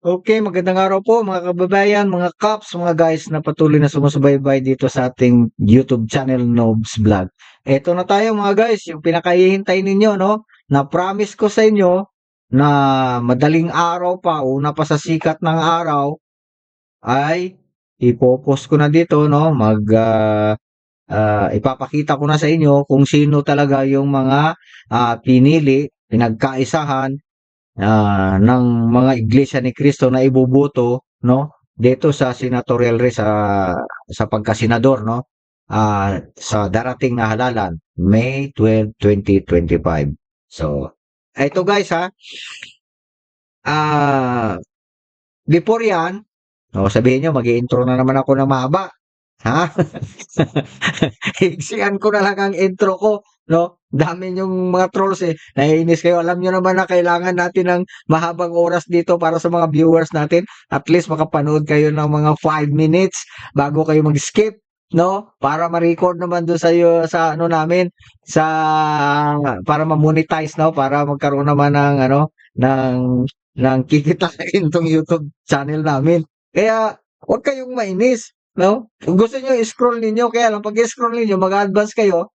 Okay, magandang araw po mga kababayan, mga kaps, mga guys na patuloy na sumusubaybay dito sa ating YouTube channel Nobs Vlog. Eto na tayo mga guys, yung pinakahihintay ninyo, no? Na promise ko sa inyo na madaling araw pa, una pa sa sikat ng araw, ay ipopost ko na dito, no? Ipapakita ko na sa inyo kung sino talaga yung mga pinili, pinagkaisahan ng mga Iglesia ni Cristo na iboboto, no, dito sa senatorial race sa pagkasenador, no, sa darating na halalan, May 12, 2025. So, ito guys ha, ah, before yan, sabihin nyo, mag-i-intro na naman ako na mahaba. Ha? Hiksian ko na lang ang intro ko, no? Dami yung mga trolls eh. Naiinis kayo. Alam nyo naman na kailangan natin ng mahabang oras dito para sa mga viewers natin. At least makapanood kayo ng mga 5 minutes bago kayo mag-skip, no? Para ma-record naman doon sa ano namin sa para ma-monetize, no? Para magkaroon naman ng ng kikitain tong YouTube channel namin. Kaya huwag kayong mainis. No? Kung gusto niyo i-scroll ninyo, kaya lang pag i-scroll ninyo, mag-advance kayo,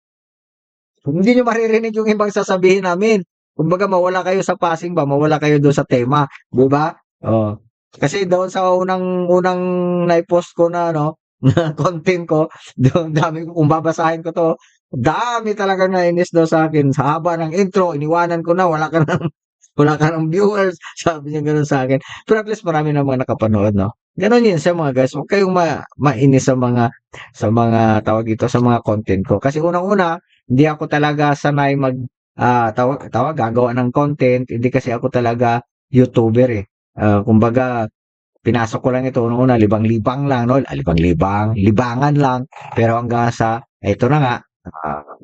hindi niyo maririnig yung ibang sasabihin namin. Kumbaga mawala kayo sa passing ba, mawala kayo doon sa tema, 'di ba? Oh. Kasi doon sa unang na-post ko na ano, na content ko, doon dami kung babasahin ko 'to, dami talaga nainis daw sa akin. Sa haba ng intro, iniwanan ko na, wala ka ng viewers, sabi niya gano'n sa akin. Pero at least marami namang nakapanood, no? Gano'n 'yun sa mga guys, huwag kayong mainis sa mga tawag dito, sa mga content ko. Kasi unang-una, hindi ako talaga sanay gagawa ng content, hindi kasi ako talaga YouTuber, eh. Kumbaga pinasok ko lang ito unang-una libang-libang lang 'no, libangan lang. Pero hanggang sa eto na nga,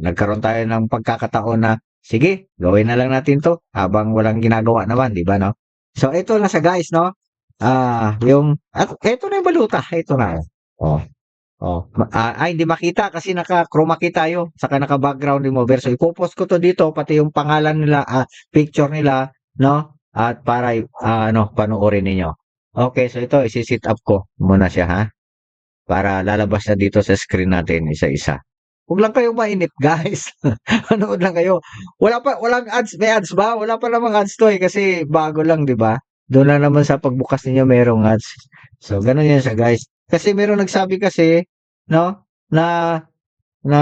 nagkaroon tayo ng pagkakataon na, sige gawin na lang natin 'to habang walang ginagawa naman, 'di ba 'no? So ito na siya guys 'no, yung at eto na yung baluta, ito na. Oh, hindi makita kasi naka-chroma key tayo, saka naka-background remover. So ipo-post ko 'to dito pati yung pangalan nila, picture nila 'no, at para panoorin ninyo. Okay, so ito isi-set up ko muna siya ha, para lalabas na dito sa screen natin isa-isa. Huwag lang kayong mainip guys. Manood lang kayo. Walang ads, may ads ba? Wala pa namang ads 'to, eh, kasi bago lang 'di ba? Doon lang naman sa pagbukas ninyo merong ads. So gano'n 'yan siya guys. Kasi merong nagsabi kasi 'no, na na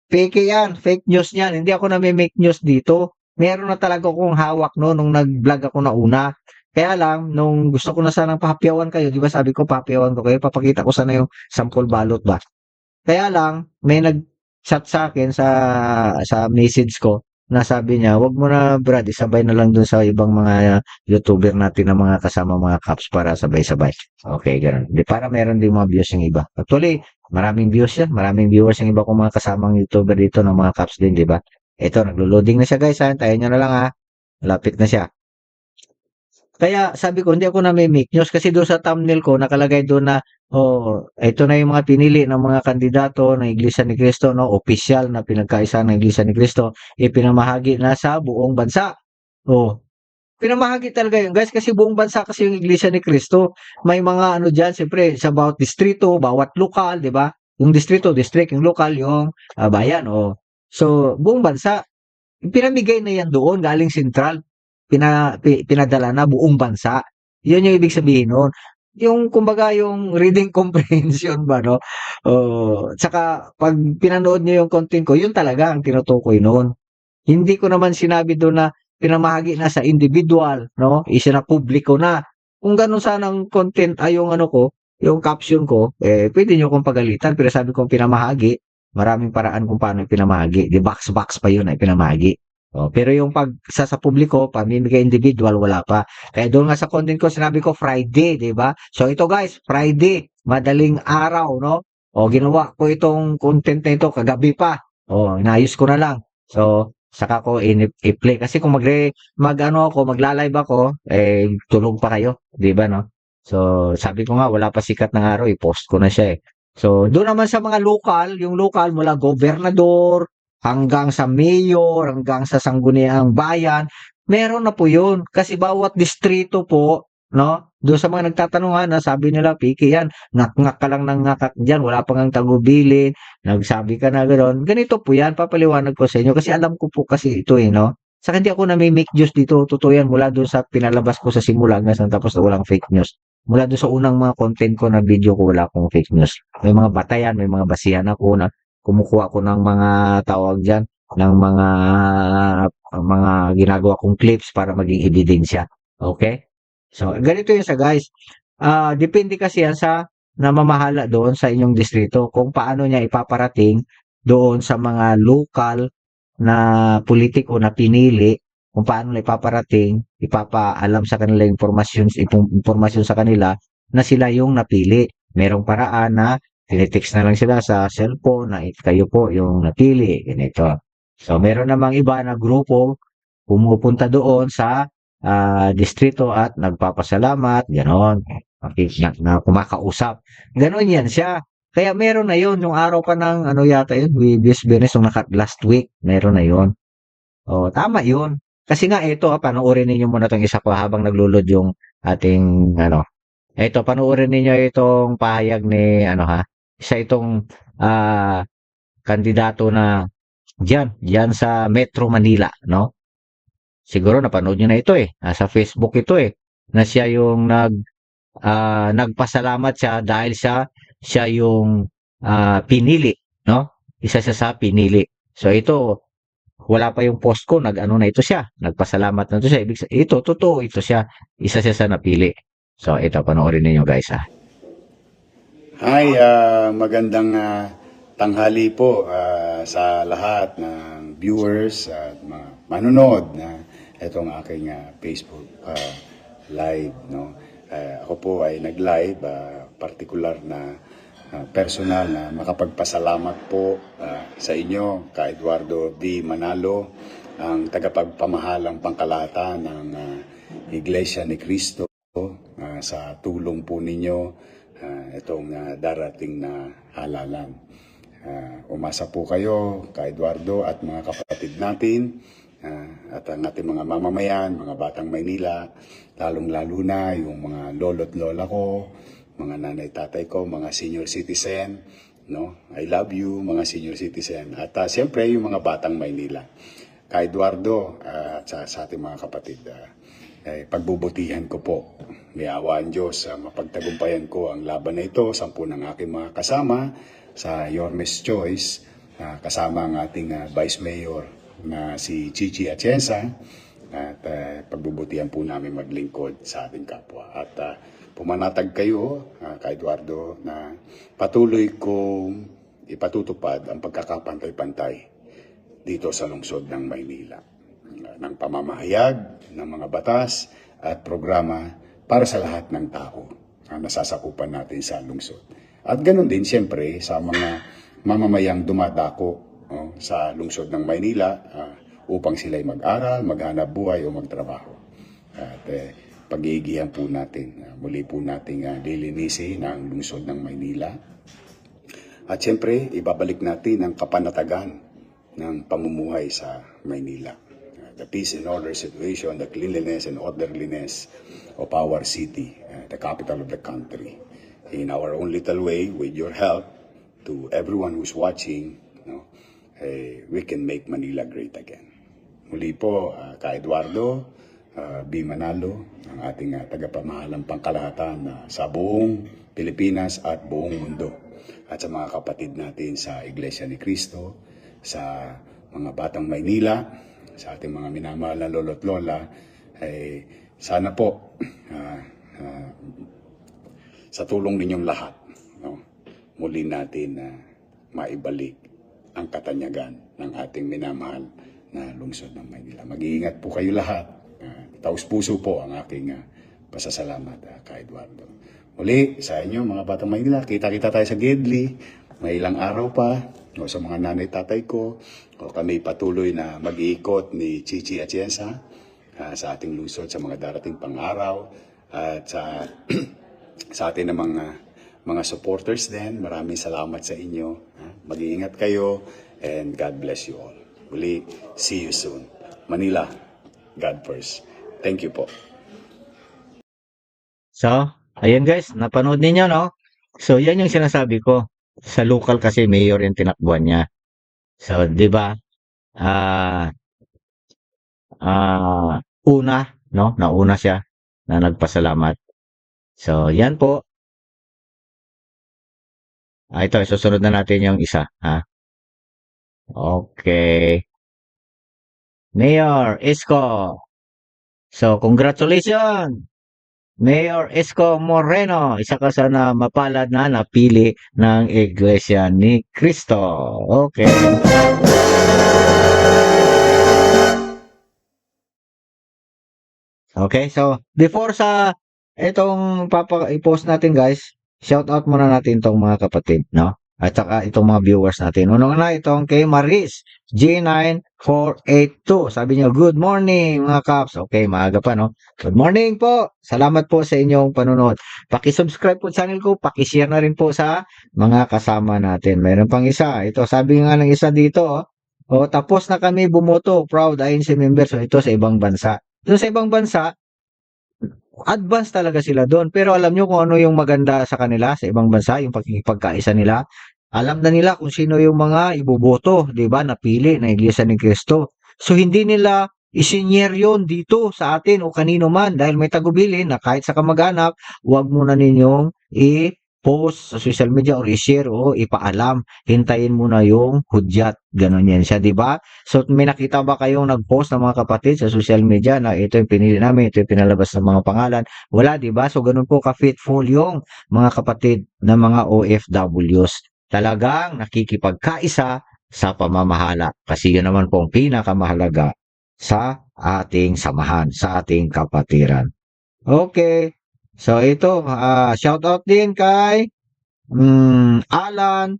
peke 'yan, fake news 'yan. Hindi ako name-make news dito. Meron na talaga akong hawak no nung nag-vlog ako na una. Kaya lang nung gusto ko na sanang pahapyawan kayo, 'di ba sabi ko papyawan ko kayo, papakita ko sana yung sample balot ba. Kaya lang may nag-chat sa akin sa message ko na sabi niya, "Wag mo na Brad, isabay na lang dun sa ibang mga YouTuber natin na mga kasama mga caps para sabay-sabay." Okay, gano'n. Di para meron din mga views yung iba. Actually, maraming views yan, maraming viewers yung iba kong mga kasamang YouTuber dito ng mga caps din, di ba? Ito, naglo-loading na siya guys ha. Tayo nyo na lang ha. Malapit na siya. Kaya sabi ko, hindi ako nami-make news kasi doon sa thumbnail ko nakalagay doon na, oh, ito na yung mga pinili ng mga kandidato ng Iglesia ni Cristo, no, opisyal na pinagkaisa ng Iglesia ni Cristo, ipinamahagi na sa buong bansa. Oh, pinamahagi talaga yun guys kasi buong bansa kasi yung Iglesia ni Cristo. May mga ano diyan, siyempre sa bawat distrito, bawat lokal, 'di ba? Yung distrito, district, yung lokal, yung bayan, oh. So, buong bansa, pinamigay na yan doon galing sentral. Pinadala na buong bansa. Yun yung ibig sabihin nun. Yung kumbaga yung reading comprehension ba no? Tsaka pag pinanood niyo yung content ko, yun talaga ang tinutukoy noon. Hindi ko naman sinabi doon na pinamahagi na sa individual, no? Isinapubliko na. Kung ganun sanang content ay yung ano ko, yung caption ko, pwede niyo kong pagalitan pero sabi kong pinamahagi, maraming paraan kung paano pinamahagi. Di box pa yun ay pinamahagi. Pero yung sa publiko, pamimigay individual, wala pa. Kaya doon nga sa content ko, sinabi ko Friday, di ba? So ito guys, Friday, madaling araw, no? Ginawa ko itong content na ito kagabi pa. Inayos ko na lang. So, saka ko i-play. Kasi kung mag-ano ako, magla-live ako, tulog pa kayo, di ba, no? So, sabi ko nga, wala pa sikat ng araw, i-post ko na siya eh. So, doon naman sa mga lokal, yung lokal mula gobernador, hanggang sa mayor, hanggang sa sangguniang bayan, meron na po yun. Kasi bawat distrito po, no? Doon sa mga nagtatanungan na sabi nila, "Piki yan, ngak-ngak ka lang ng ngak diyan, wala pa ngang tagubilin, nagsabi ka na gano'n." Ganito po yan, papaliwanag ko sa inyo kasi alam ko po kasi ito, eh, 'no? Saka hindi ako nami-make news dito, totoo yan mula do'n sa pinalabas ko sa simula hanggang sa tapos na walang fake news. Mula do'n sa unang mga content ko na video ko, wala akong fake news. May mga batayan, may mga basihan ako na kumukuha ako ng mga tawag diyan, ng mga ginagawa kong clips para maging ebidensya, okey? So, ganito yun siya guys. Depende kasi yan sa namamahala doon sa inyong distrito kung paano niya ipaparating doon sa mga lokal na politiko na pinili, kung paano nila ipaparating, ipapaalam sa kanila impormasyon sa kanila na sila yung napili. Merong paraan na tinitext na lang sila sa cellphone na kayo po yung napili, ganito. So, meron namang iba na grupo pumupunta doon sa distrito at nagpapasalamat, gano'n. Na kumakausap. Gano'n yan siya. Kaya meron na yun, yung araw pa ng ano yata yun, Huwebes, Biyernes, yung last week, meron na yun. Oh, tama yun. Kasi nga ito, panoorin ninyo muna itong isa ko habang naglulod yung ating ano. Ito, panoorin ninyo itong pahayag ni ano ha. Isa itong kandidato na diyan sa Metro Manila, no? Siguro napanood niyo na ito eh. Nasa Facebook ito eh. Na siya yung nagpasalamat siya dahil siya yung pinili, no? Isa siya sa pinili. So ito, wala pa yung post ko, nag-ano na ito siya. Nagpasalamat na ito siya. Ito, totoo, ito siya. Isa siya sa napili. So ito, panoorin niyo guys ha. Hi, magandang tanghali po sa lahat ng viewers at mga manonood na itong aking Facebook live. No? Ako po ay nag-live, particular na personal na makapagpasalamat po sa inyo, ka Eduardo D. Manalo, ang tagapagpamahalang pangkalahatan ng Iglesia ni Cristo sa tulong po ninyo itong darating na halalan. Umasa po kayo, ka Eduardo at mga kapatid natin at ang ating mga mamamayan, mga batang Maynila, lalong-lalo na yung mga lolo't lola ko, mga nanay tatay ko, mga senior citizen, no? I love you, mga senior citizen. At siyempre yung mga batang Maynila. Ka Eduardo at sa ating mga kapatid, pagbubutihan ko po. May awa ang Diyos, mapagtagumpayan ko ang laban na ito, 10 ng aking mga kasama sa Yormes Choice, kasama ang ating Vice Mayor na si Chichi Atienza, at pagbubutihan po namin maglingkod sa ating kapwa. At pumanatag kayo, ka Eduardo, na patuloy kong ipatutupad ang pagkakapantay-pantay dito sa lungsod ng Maynila ng pamamahayag ng mga batas at programa para sa lahat ng tao na nasasakupan natin sa lungsod. At ganoon din siyempre sa mga mamamayang dumadako sa lungsod ng Maynila upang sila'y mag-aral, maghanap buhay o magtrabaho. At pag-iigihan po natin, muli po nating lilinisin ang lungsod ng Maynila. At siyempre, ibabalik natin ang kapanatagan ng pamumuhay sa Maynila. The peace and order situation, the cleanliness and orderliness of our city, the capital of the country. In our own little way, with your help, to everyone who's watching, we can make Manila great again. Muli po, ka Eduardo B. Manalo, ang ating tagapamahalang pangkalahatan sa buong Pilipinas at buong mundo. At sa mga kapatid natin sa Iglesia ni Cristo, sa mga batang Maynila, sa ating mga minamahal na lolo't lola, ay sana po sa tulong ninyong lahat, muli natin maibalik ang katanyagan ng ating minamahal na lungsod ng Maynila. Mag-iingat po kayo lahat. Taus-puso po ang aking pasasalamat, ka Eduardo. Muli, sa inyo mga batang Maynila, kita-kita tayo sa Gedli. May ilang araw pa, o sa mga nanay tatay ko, o kami patuloy na mag-iikot ni Chichi Atienza sa ating lungsod sa mga darating pang araw. At sa ating namang mga supporters din, maraming salamat sa inyo. Mag-iingat kayo and God bless you all. Muli, see you soon. Manila, God first. Thank you po. So, ayun guys, napanood ninyo, no? So, yan yung sinasabi ko. Sa local kasi mayor yung tinakbuhan niya. So, di ba? Ah, una, no? Nauna siya na nagpasalamat. So, yan po. Ito, susunod na natin yung isa, ha? Okay. Mayor Isko. So, congratulations, Mayor Isko Moreno. Isa ka sa na mapalad na napili ng Iglesia ni Cristo. Okay. Okay, so before sa itong i-post natin guys, shout out muna natin itong mga kapatid, no? At saka itong mga viewers natin. Unang-una itong kay Maris G9482. Sabi niya, good morning mga kaps. Okay, maaga pa, no? Good morning po. Salamat po sa inyong panonood. Paki-subscribe po sa channel ko, paki-share na rin po sa mga kasama natin. Mayroon pang isa. Ito, sabi nga ng isa dito, tapos na kami bumoto. Proud INC members. So, ito sa ibang bansa. Doon sa ibang bansa, advance talaga sila doon. Pero alam nyo kung ano yung maganda sa kanila sa ibang bansa, yung pagkikaisa nila. Alam na nila kung sino yung mga iboboto, 'di ba? Napili na Iglesia ni Cristo. So hindi nila isinyer yun dito sa atin o kanino man dahil may tagubilin na kahit sa kamag-anak, huwag muna ninyong i-post sa social media or i-share o ipaalam. Hintayin muna yung hudyat. Ganon yan siya, di ba? So may nakita ba kayong nag-post ng mga kapatid sa social media na ito yung pinili namin, ito yung pinalabas ng mga pangalan? Wala, di ba? So ganun po ka-faithful yung mga kapatid na mga OFWs. Talagang nakikipagkaisa sa pamamahala. Kasi yun naman po ang pinakamahalaga sa ating samahan, sa ating kapatiran. Okay. So ito, shout out din kay Alan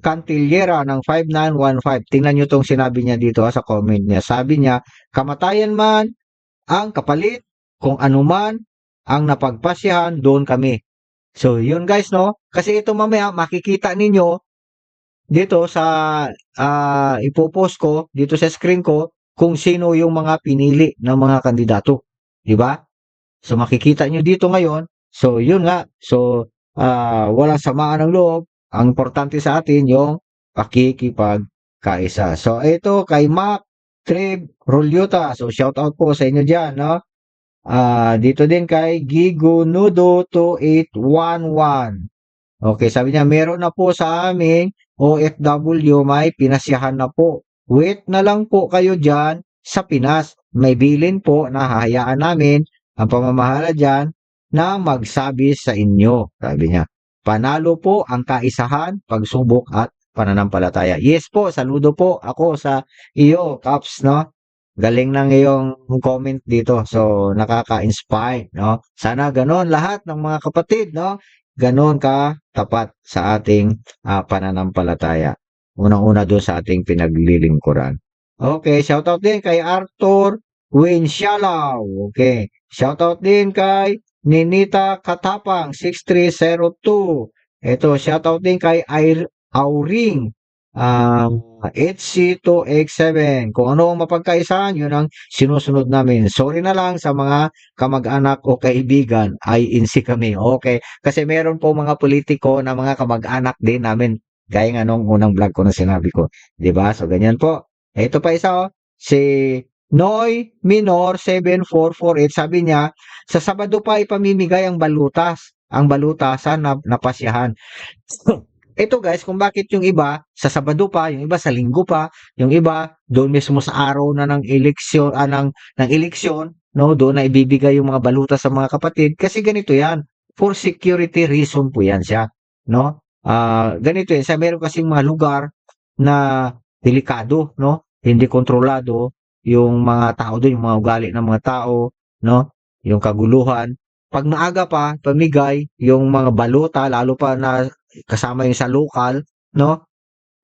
Cantillera ng 5915. Tingnan nyo tong sinabi niya dito sa comment niya. Sabi niya, kamatayan man ang kapalit, kung anuman ang napagpasyahan, doon kami. So, yun guys, no? Kasi ito mamaya, makikita ninyo dito sa ipopost ko, dito sa screen ko, kung sino yung mga pinili ng mga kandidato. Di ba? So, makikita nyo dito ngayon. So, yun nga. So, walang samaan ng loob. Ang importante sa atin yung pakikipagkaisa. So, ito kay Mac Trib Rulyota. So, shout out po sa inyo dyan, no? Dito din kay Gigo Nudo 2811. Okay, sabi niya, meron na po sa aming OFW, may pinasyahan na po. Wait na lang po kayo dyan sa Pinas. May bilin po na hahayaan namin ang pamamahala dyan na magsabi sa inyo. Sabi niya, panalo po ang kaisahan, pagsubok at pananampalataya. Yes po, saludo po ako sa iyo, Caps, no? Galing ng iyong comment dito. So, nakaka-inspire, no? Sana ganon lahat ng mga kapatid, no? Ganon ka tapat sa ating pananampalataya. Unang-una doon sa ating pinaglilingkuran. Okay, shoutout din kay Arthur Winshalao. Okay, shoutout din kay Ninita Katapang 6302. Ito, shoutout din kay Auring HC2X7. Kung ano ang mapagkaisahan, yun ang sinusunod namin. Sorry na lang sa mga kamag-anak o kaibigan, INC kami. Okay. Kasi meron po mga politiko na mga kamag-anak din namin. Gaya nga nung unang vlog ko na sinabi ko. 'Di ba? So, ganyan po. Ito pa isa, si Noy Minor 7448. Sabi niya, sa Sabado pa ipamimigay ang balutas. Ang balutasan na napasyahan. Ito guys, kung bakit yung iba sa Sabado pa, yung iba sa Linggo pa, yung iba doon mismo sa araw na ng eleksyon, ng eleksyon, no, doon na ibibigay yung mga baluta sa mga kapatid kasi ganito 'yan. For security reason po 'yan siya, no? Ganito 'yan, sa meron kasing mga lugar na delikado, no? Hindi kontrolado yung mga tao doon, yung mga ugali ng mga tao, no? Yung kaguluhan. Pag maaga pa, pamigay yung mga baluta, lalo pa na kasama yung sa lokal, no?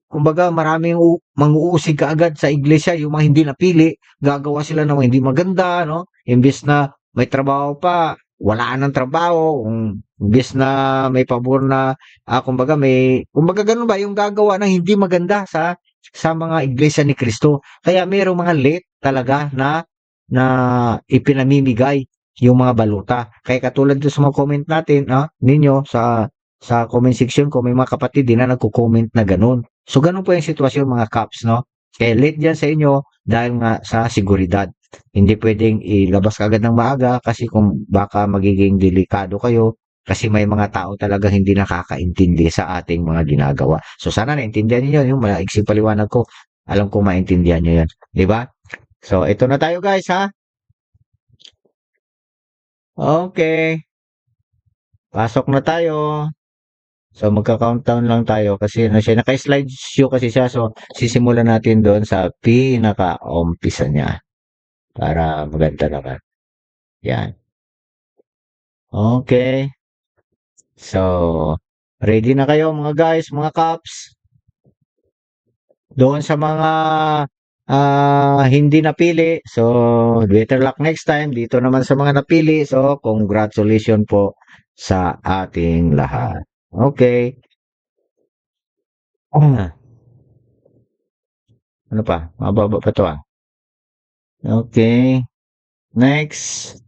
Kumbaga maraming mang-uusig kaagad sa iglesia, yung mga hindi napili, gagawa sila ng mga hindi maganda, no? Imbes na may trabaho pa, wala ng trabaho, imbes na may pabor na, kumbaga ganun ba, yung gagawa ng hindi maganda sa mga iglesia ni Cristo. Kaya mayroong mga late talaga na ipinamimigay yung mga baluta. Kaya katulad doon sa mga comment natin, ninyo sa comment section ko, may mga kapatid din na nagko-comment na ganun. So ganun po yung sitwasyon mga Kaps, no? Kaya late dyan sa inyo dahil nga sa seguridad. Hindi pwedeng ilabas kagad ng maaga kasi kung baka magiging delikado kayo kasi may mga tao talaga hindi nakakaintindi sa ating mga ginagawa. So sana naintindihan niyo yung maiksing paliwanag ko. Alam ko maintindihan niyo 'yan, 'di ba? So ito na tayo guys ha. Okay, pasok na tayo. So magka-countdown lang tayo kasi ano siya, naka-slide show kasi siya. So sisimulan natin doon sa pinaka-umpisa niya para maganda naman. Yan. Okay. So ready na kayo mga guys, mga Kaps? Doon sa mga hindi napili, so better luck next time. Dito naman sa mga napili, so congratulations po sa ating lahat. Okay. Ah, ano pa? Mababa pa to ah. Okay. Next.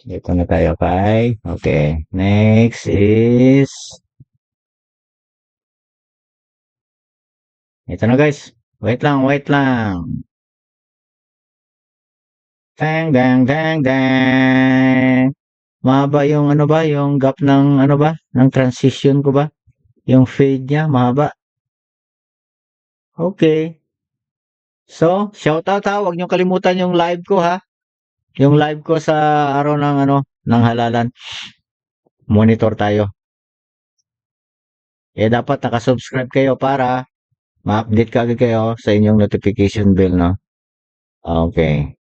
Dito na tayo kay. Okay. Next is ito na guys. Wait lang, wait lang. Dang, dang, dang, dang. Mahaba yung ano ba, yung gap ng ano ba, ng transition ko ba? Yung fade niya, mahaba. Okay. So, shout out ha, huwag niyo kalimutan yung live ko ha. Yung live ko sa araw ng ano, ng halalan. Monitor tayo. Eh dapat naka-subscribe kayo para ma-update kaagad kayo sa inyong notification bell, no? Okay.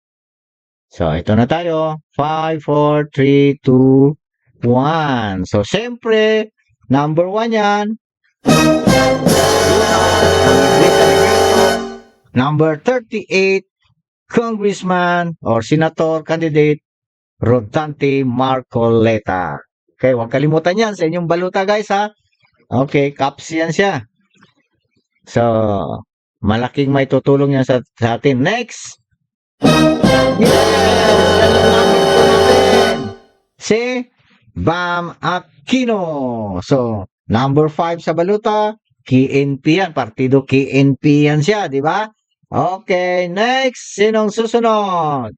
So, ito na tayo. 5, 4, 3, 2, 1. So, siyempre, number 1 yan. Number 38, Congressman or Senator candidate Rodante Marcoleta. Okay, huwag kalimutan yan sa inyong baluta guys ha. Okay, caps yan siya. So, malaking may tutulong yan sa atin. Next! Si Bam Aquino. So, number 5 sa baluta, KNP yan. Partido KNP yan siya, di ba? Okay, next. Sinong susunod?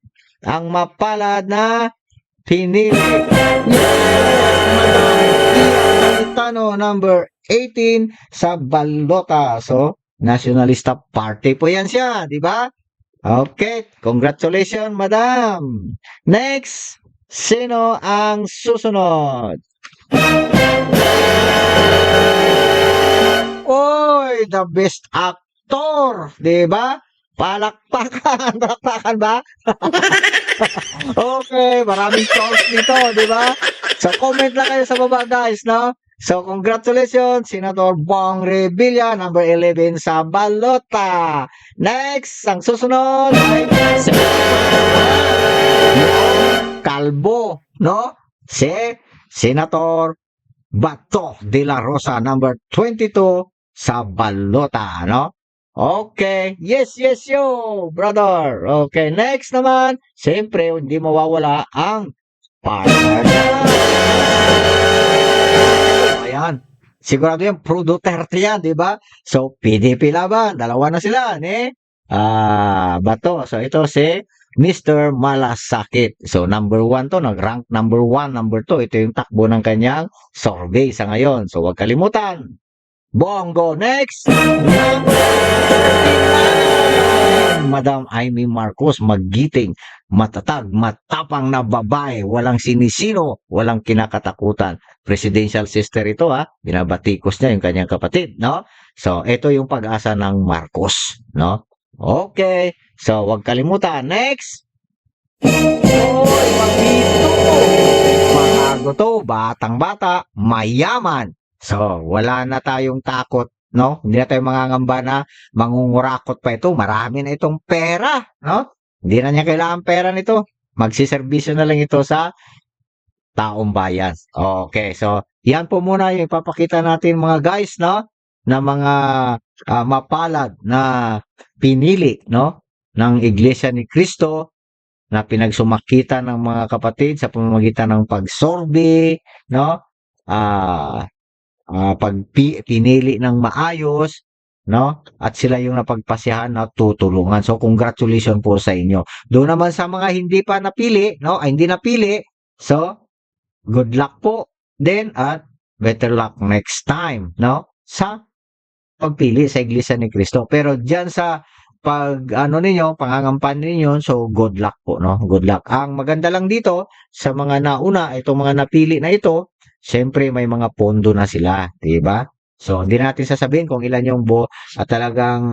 Ang mapalad na pinili. Tano number 18 sa balota. So, Nationalista Party po yan siya, di ba? Okay, congratulations, madam. Next, sino ang susunod? Oy, the best actor, di ba? Palakpakan, palakpakan ba? Okay, maraming calls dito, di ba? So, comment lang kayo sa baba, guys, no? So, congratulations, Senator Bong Revilla, number 11 sa balota. Next, ang susunod ay Kalbo, no? Si Senator Bato de la Rosa, number 22 sa balota, no? Okay. Yes, yes, yo, brother. Okay, next naman, siyempre, hindi mawawala ang partner. Ayan. Sigurado yan, Pro Duterte yan, di ba? So, PDP laban. Dalawa na sila, Bato. So, ito si Mr. Malasakit. So, number 1 to. Nag-rank number 1, number 2. Ito yung takbo ng kanyang survey sa ngayon. So, huwag kalimutan. Bongo next. Madam Amy Marcos, magiting, matatag, matapang na babae, walang sinisino, walang kinakatakutan. Presidential sister ito binabatikos niya yung kanyang kapatid, no? So, ito yung pag-asa ng Marcos, no? Okay, so wag kalimutan. Next! Oy, magito! Bago to, batang-bata, mayaman. So, wala na tayong takot, no? Hindi na tayo mangangamba na mangungurakot pa ito. Marami na itong pera, no? Hindi na niya kailangan pera nito. Magsiservisyo na lang ito sa taong bayan. Okay, so yan po muna yung ipapakita natin mga guys, no? Na mga mapalad na pinili, no, ng Iglesia ni Cristo na pinagsumakitan ng mga kapatid sa pamamagitan ng pagsorbe, no, ah pinili ng maayos, no? At sila yung napagpasyahan na tutulungan. So, congratulations po sa inyo. Doon naman sa mga hindi pa napili, no? Ay, hindi napili. So, good luck po then at better luck next time, no? Sa pagpili sa Iglesia ni Cristo. Pero diyan sa pag ano ninyo, pangangampanya ninyo, so good luck po, no? Good luck. Ang maganda lang dito sa mga nauna, itong mga napili na ito, siyempre may mga pondo na sila, 'di ba? So hindi natin sasabihin kung ilan yung talagang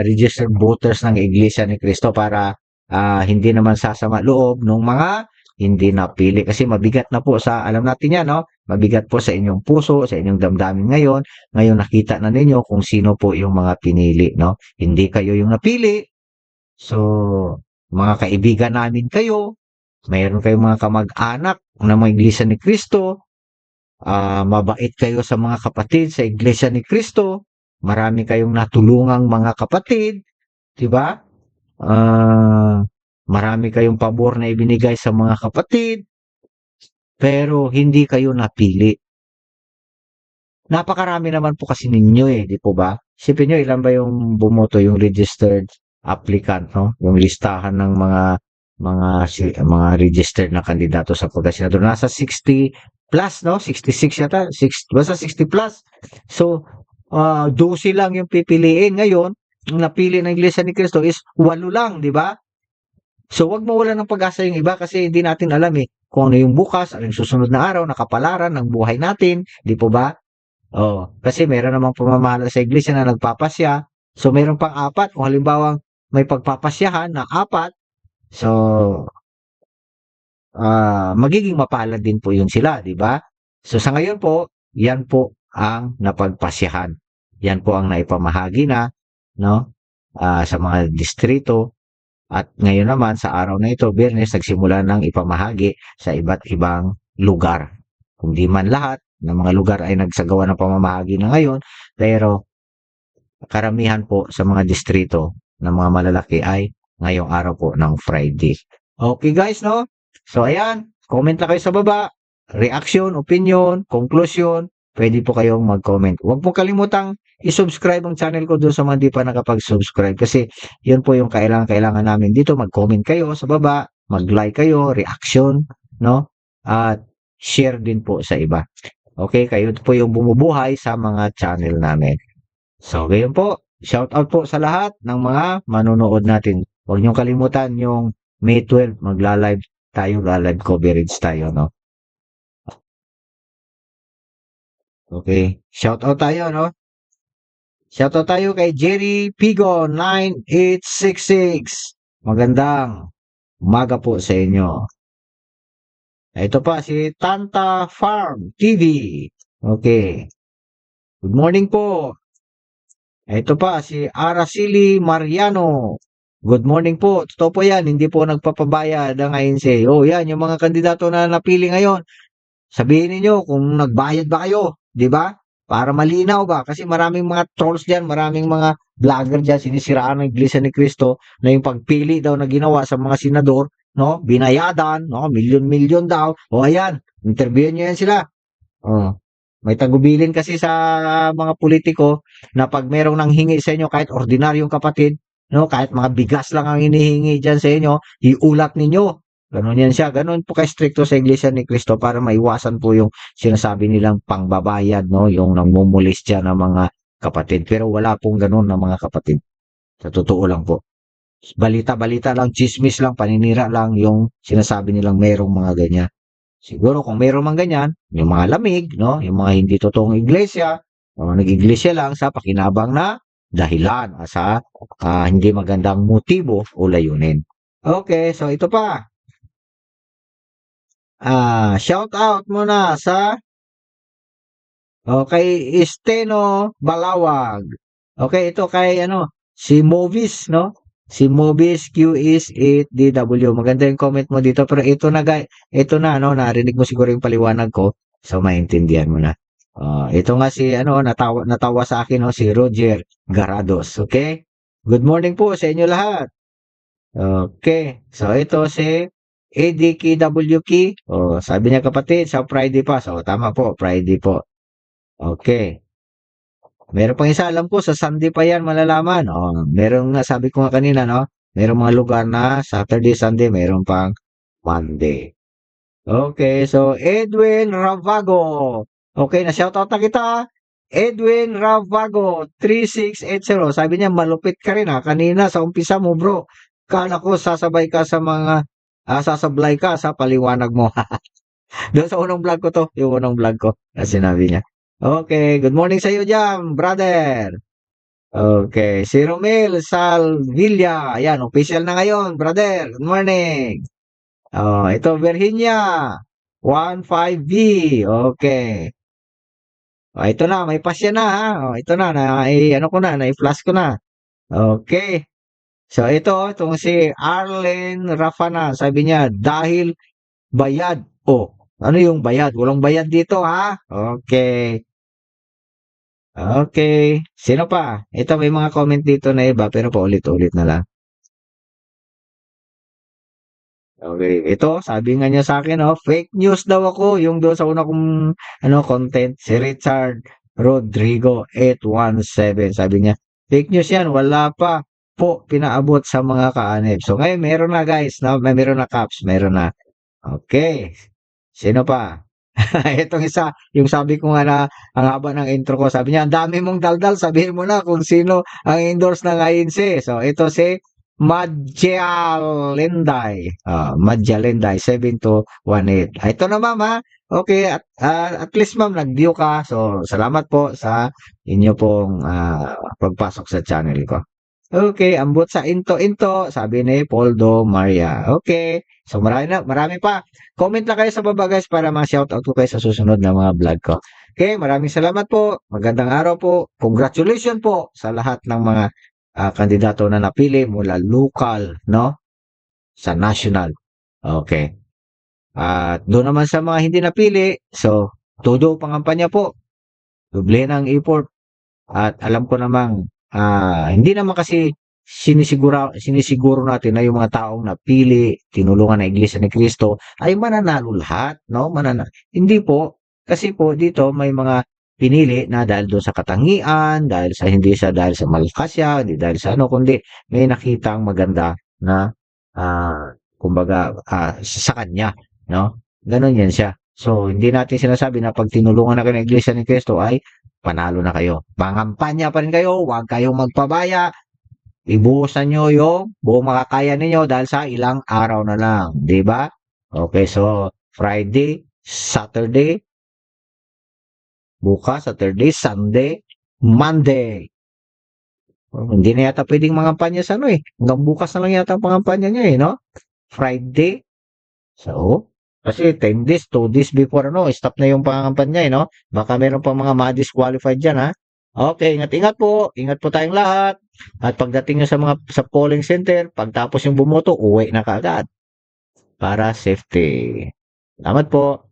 registered voters ng Iglesia ni Cristo para hindi naman sasama loob ng mga hindi napili kasi mabigat na po sa alam natin 'yan, no? Mabigat po sa inyong puso, sa inyong damdamin ngayon. Ngayon nakita na ninyo kung sino po yung mga pinili, no? Hindi kayo yung napili. So, mga kaibigan namin kayo, mayroon kayong mga kamag-anak na mga Iglesia ni Cristo, mabait kayo sa mga kapatid sa Iglesia ni Cristo, marami kayong natulungang mga kapatid, 'di ba? Marami kayong pabor na ibinigay sa mga kapatid, pero hindi kayo napili. Napakarami naman po kasi ninyo di po ba? Isipin nyo ilan ba yung bumoto, yung registered applicant, no? Yung listahan ng mga registered na kandidato sa pagkasenador. Nasa 60 plus, no? 66 yata, basta 60 plus. So, 12 lang yung pipiliin. Ngayon, ang napili ng Iglesia ni Cristo is 8 lang, di ba? So, wag mawalan ng pag-asa yung iba kasi hindi natin alam kung ano yung bukas, ano yung susunod na araw, nakapalaran ng buhay natin, di po ba? Oh, kasi meron namang pamamahala sa iglesia na nagpapasya. So, meron pang 4. Kung halimbawa may pagpapasyahan na 4, so, magiging mapalad din po yun sila, di ba? So, sa ngayon po, yan po ang napagpasyahan. Yan po ang naipamahagi na, no? Sa mga distrito. At ngayon naman, sa araw na ito, Biyernes, nagsimula ng ipamahagi sa iba't ibang lugar. Hindi man lahat ng mga lugar ay nagsagawa ng pamamahagi na ngayon, pero karamihan po sa mga distrito ng mga malalaki ay ngayong araw po ng Friday. Okay guys, no? So ayan, comment na kayo sa baba. Reaction, opinion, conclusion, pwede po kayong mag-comment. Huwag po kalimutang i-subscribe ang channel ko doon sa mga di pa nakapag-subscribe kasi yun po yung kailangan namin dito. Mag-comment kayo sa baba, mag-like kayo, reaction, no? At share din po sa iba. Okay, kayo po yung bumubuhay sa mga channel namin. So, gayon po, shout out po sa lahat ng mga manonood natin. Huwag niyong kalimutan yung May 12, magla-live tayo, live coverage tayo, no? Okay, shout out tayo, no? Shout out tayo kay Jerry Pigo 9866. Magandang umaga po sa inyo. Ito pa si Tanta Farm TV. Okay. Good morning po. Ito pa si Araceli Mariano. Good morning po. Totoo po yan. Hindi po nagpapabayad ang INC. Oh, yan. Yung mga kandidato na napili ngayon. Sabihin niyo kung nagbayad ba kayo. Di ba? Para malinaw ba? Kasi maraming mga trolls dyan. Maraming mga vlogger dyan. Sinisiraan ng Iglesia ni Cristo na yung pagpili daw na ginawa sa mga senador. No? Binayadan. No? Milyon-milyon daw. O ayan. Interviewin niyo yan sila. Oh. May tagubilin kasi sa mga politiko na pag merong nanghingi sa inyo kahit ordinaryong kapatid, no, kahit mga bigas lang ang hinihingi diyan sa inyo, iulat ninyo. Ganun yan siya. Ganun po ka-stricto sa Iglesia ni Cristo para maiwasan po yung sinasabi nilang pangbabayad, no, yung nangmumulis diyan ng mga kapatid. Pero wala pong ganun ng mga kapatid. Sa totoo lang po. Balita-balita lang, chismis lang, paninira lang yung sinasabi nilang merong mga ganyan. Siguro kung mayroon man ganyan, yung mga lamig, no? Yung mga hindi totoong iglesia, mga nag-iglesia lang sa pakinabang na dahilan sa hindi magandang motibo o layunin. Okay, so ito pa. Shout out muna sa kay Esteno Balawag. Okay, ito kay si Movis, no? Si Movis QS8DW. Maganda yung comment mo dito. Pero ito na, guys. Ito na, narinig mo siguro yung paliwanag ko. So, maintindihan mo na. Ito nga si ano, natawa sa akin, no, si Roger Garados. Okay? Good morning po sa inyo lahat. Okay. So ito si ADKWK. Sabi niya kapatid, sa Friday pa. So tama po, Friday po. Okay. Meron pang isa, alam ko sa Sunday pa yan malalaman. Meron nga, sabi ko nga kanina, no? Merong mga lugar na Saturday, Sunday, meron pang Monday. Okay, so Edwin Ravago. Okay, na-shoutout na kita. Edwin Ravago, 3680. Sabi niya, malupit ka rin, ha. Kanina sa umpisa mo, bro. Kala ko sasabay ka sa mga, sasablay ka sa paliwanag mo. Doon sa unang vlog ko to, yung unang vlog ko, na sinabi niya. Okay, good morning sa iyo dyan, brother. Okay, si Romel Salvilla. Ayan, official na ngayon, brother. Good morning. Ito, Virginia. 15V. Okay. Ito na, may pasya na, ha. Ito na, ano ko na, na-flash ko na. Okay. So, itong si Arlen Rafana. Sabi niya, dahil bayad. Ano yung bayad? Walang bayad dito, ha? Okay. Okay. Sino pa? Ito, may mga comment dito na iba, pero paulit-ulit na lang. Okay. Ito, sabi nga niya sa akin, fake news daw ako, yung doon sa una kong content, si Richard Rodrigo 817. Sabi niya, fake news yan, wala pa po pinaabot sa mga kaanib. So ngayon, meron na guys, meron na caps, meron na. Okay. Sino pa? Itong isa, yung sabi ko nga na ang haba ng intro ko, sabi niya, ang dami mong daldal, sabihin mo na kung sino ang endorse ng INC. So ito si Madjalenday. Madjalenday, 7218. Ito na ma'am ha. Okay, at least ma'am, nag-view ka. So salamat po sa inyo pong pagpasok sa channel ko. Okay, ambot sa into-into, sabi ni Poldo Maria. Okay, so marami pa. Comment lang kayo sa baba guys para ma-shoutout ko kayo sa susunod na mga vlog ko. Okay, maraming salamat po. Magandang araw po. Congratulations po sa lahat ng mga kandidato na napili mula local, no? Sa national. Okay. At doon naman sa mga hindi napili, so todo pangampanya po. Doble ng effort. At alam ko namang hindi naman kasi sinisiguro natin na yung mga taong napili, tinulungan ng Iglesia ni Cristo ay mananalo lahat, no? Hindi po. Kasi po dito may mga pinili na dahil doon sa katangian, hindi siya dahil sa malakas siya, hindi dahil sa kundi may nakitang maganda na kumbaga sa kanya, no? Ganon yan siya. So, hindi natin sinasabi na pag tinulungan na kayo ng Iglesia ni Cristo ay panalo na kayo. Pangampanya pa rin kayo, huwag kayong magpabaya. Ibuhusan nyo yung buong makakaya ninyo dahil sa ilang araw na lang. Di ba? Okay, so Friday, Saturday, bukas, Saturday, Sunday, Monday. Hindi na yata pwedeng mangampanya sa hanggang bukas na lang yata ang pangampanya niya no? Friday. So, kasi 10 days, 2 days before stop na yung pangampanya no? Baka meron pa mga ma-disqualified dyan ha. Okay, ingat-ingat po. Ingat po tayong lahat. At pagdating nyo sa polling center, pagtapos yung bumoto, uwi na kaagad. Para safety. Salamat po.